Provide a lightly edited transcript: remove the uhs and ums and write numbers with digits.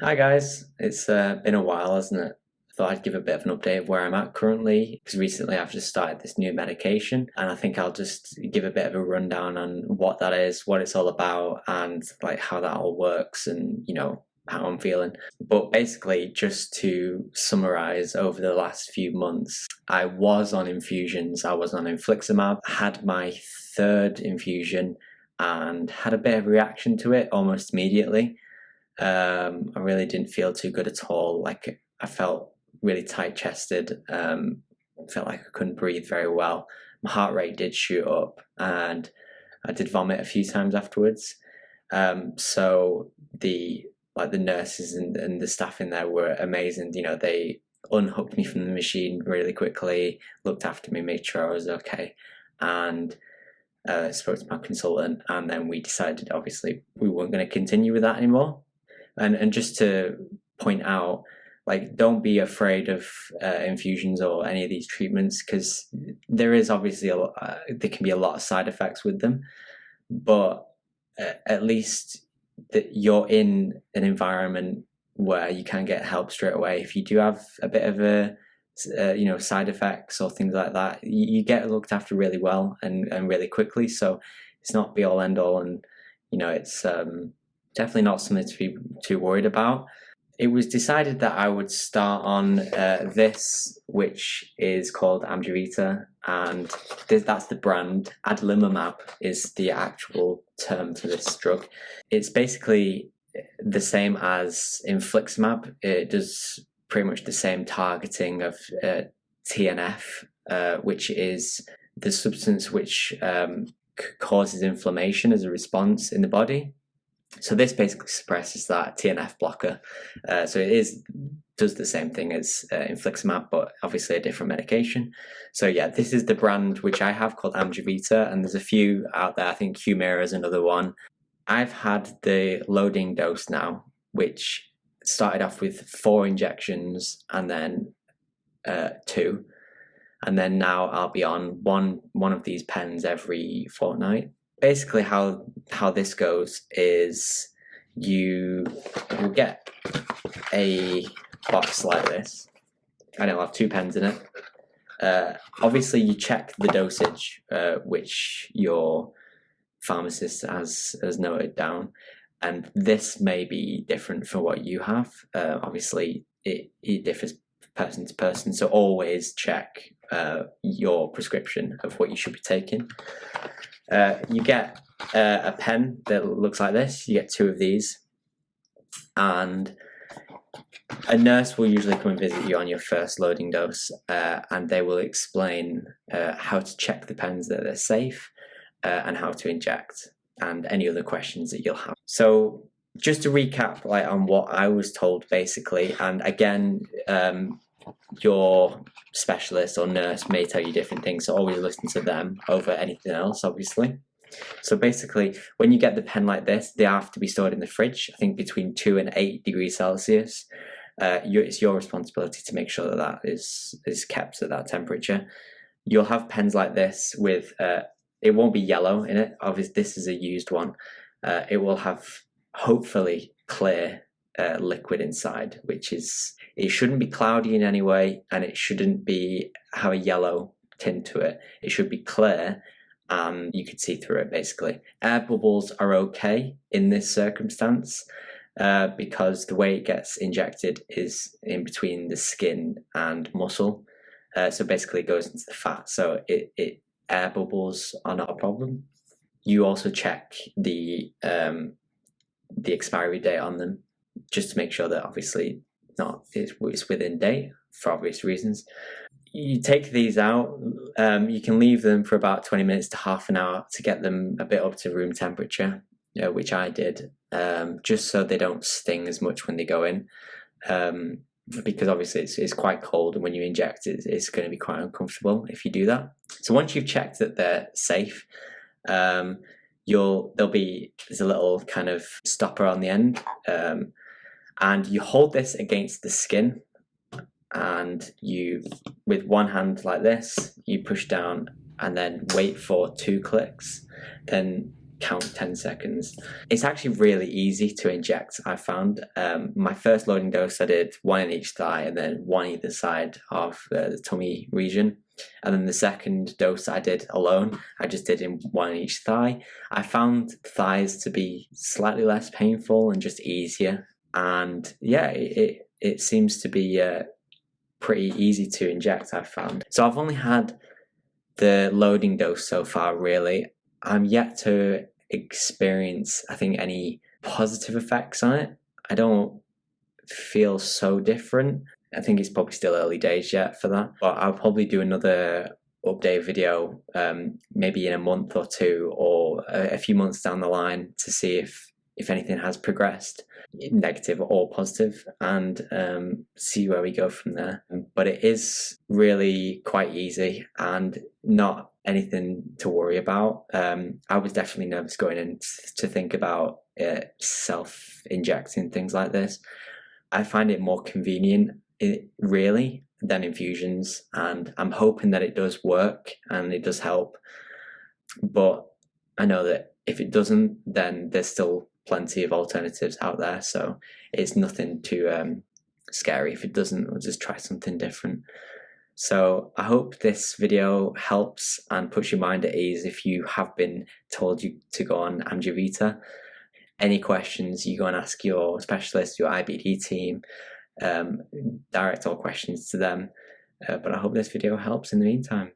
Hi guys, it's been a while, hasn't it? I thought I'd give a bit of an update of where I'm at currently, because recently I've just started this new medication, and I think I'll just give a bit of a rundown on what that is, what it's all about, and like how that all works, and how I'm feeling. But basically, just to summarize, over the last few months, I was on infusions. I was on infliximab, had my third infusion, and had a bit of a reaction to it almost immediately. I really didn't feel too good at all. Like I felt really tight chested. Felt like I couldn't breathe very well. My heart rate did shoot up, and I did vomit a few times afterwards. So the nurses and the staff in there were amazing. They unhooked me from the machine really quickly, looked after me, made sure I was okay, and spoke to my consultant. And then we decided, obviously, we weren't going to continue with that anymore. And just to point out, like, don't be afraid of infusions or any of these treatments, because there is obviously there can be a lot of side effects with them, but at least that you're in an environment where you can get help straight away. If you do have a bit of a side effects or things like that, you get looked after really well and really quickly. So it's not be all end all, and it's definitely not something to be too worried about. It was decided that I would start on this, which is called Amgevita, and that's the brand. Adalimumab is the actual term for this drug. It's basically the same as infliximab. It does pretty much the same targeting of TNF, which is the substance which causes inflammation as a response in the body. So this basically suppresses that TNF blocker. So it does the same thing as infliximab, but obviously a different medication. So yeah, this is the brand which I have, called Amgevita, and there's a few out there. I think Humira is another one. I've had the loading dose now, which started off with 4 injections and then 2. And then now I'll be on one of these pens every fortnight. Basically how this goes is you get a box like this, and it'll have 2 pens in it. Obviously you check the dosage, which your pharmacist has noted down, and this may be different for what you have. Obviously it differs person to person, so always check your prescription of what you should be taking. You get a pen that looks like this. You get 2 of these, and a nurse will usually come and visit you on your first loading dose, and they will explain how to check the pens that they're safe, and how to inject, and any other questions that you'll have. So just to recap, like, on what I was told basically, and again, your specialist or nurse may tell you different things, so always listen to them over anything else, obviously. So basically, when you get the pen like this, they have to be stored in the fridge, I think between 2 and 8 degrees Celsius. It's your responsibility to make sure that is kept at that temperature. You'll have pens like this with, it won't be yellow in it, obviously this is a used one. It will have, hopefully, clear liquid inside, which is, it shouldn't be cloudy in any way, and it shouldn't have a yellow tint to it. It should be clear, and you can see through it basically. Air bubbles are okay in this circumstance, because the way it gets injected is in between the skin and muscle, so basically it goes into the fat, so air bubbles are not a problem. You also check the expiry date on them, just to make sure that obviously it's within date, for obvious reasons. You take these out, you can leave them for about 20 minutes to half an hour to get them a bit up to room temperature, which I did, just so they don't sting as much when they go in, because obviously it's quite cold, and when you inject it, it's going to be quite uncomfortable if you do that. So once you've checked that they're safe, there's a little kind of stopper on the end, and you hold this against the skin, and you, with one hand like this, you push down and then wait for 2 clicks, then count 10 seconds. It's actually really easy to inject, I found. My first loading dose, I did one in each thigh and then one either side of the tummy region. And then the second dose I did alone, I just did in one in each thigh. I found thighs to be slightly less painful and just easier. And yeah, it seems to be pretty easy to inject, I've found. So I've only had the loading dose so far, really. I'm yet to experience, I think, any positive effects on it. I don't feel so different. I think it's probably still early days yet for that, but I'll probably do another update video maybe in a month or two, or a few months down the line, to see if anything has progressed, negative or positive, and see where we go from there. But it is really quite easy and not anything to worry about. I was definitely nervous going in to think about self-injecting things like this. I find it more convenient, really, than infusions, and I'm hoping that it does work and it does help. But I know that if it doesn't, then there's still plenty of alternatives out there, so it's nothing too scary. If it doesn't, we'll just try something different. So I hope this video helps and puts your mind at ease if you have been told you to go on Amgevita. Any questions, you go and ask your specialist, your IBD team, direct all questions to them. But I hope this video helps in the meantime.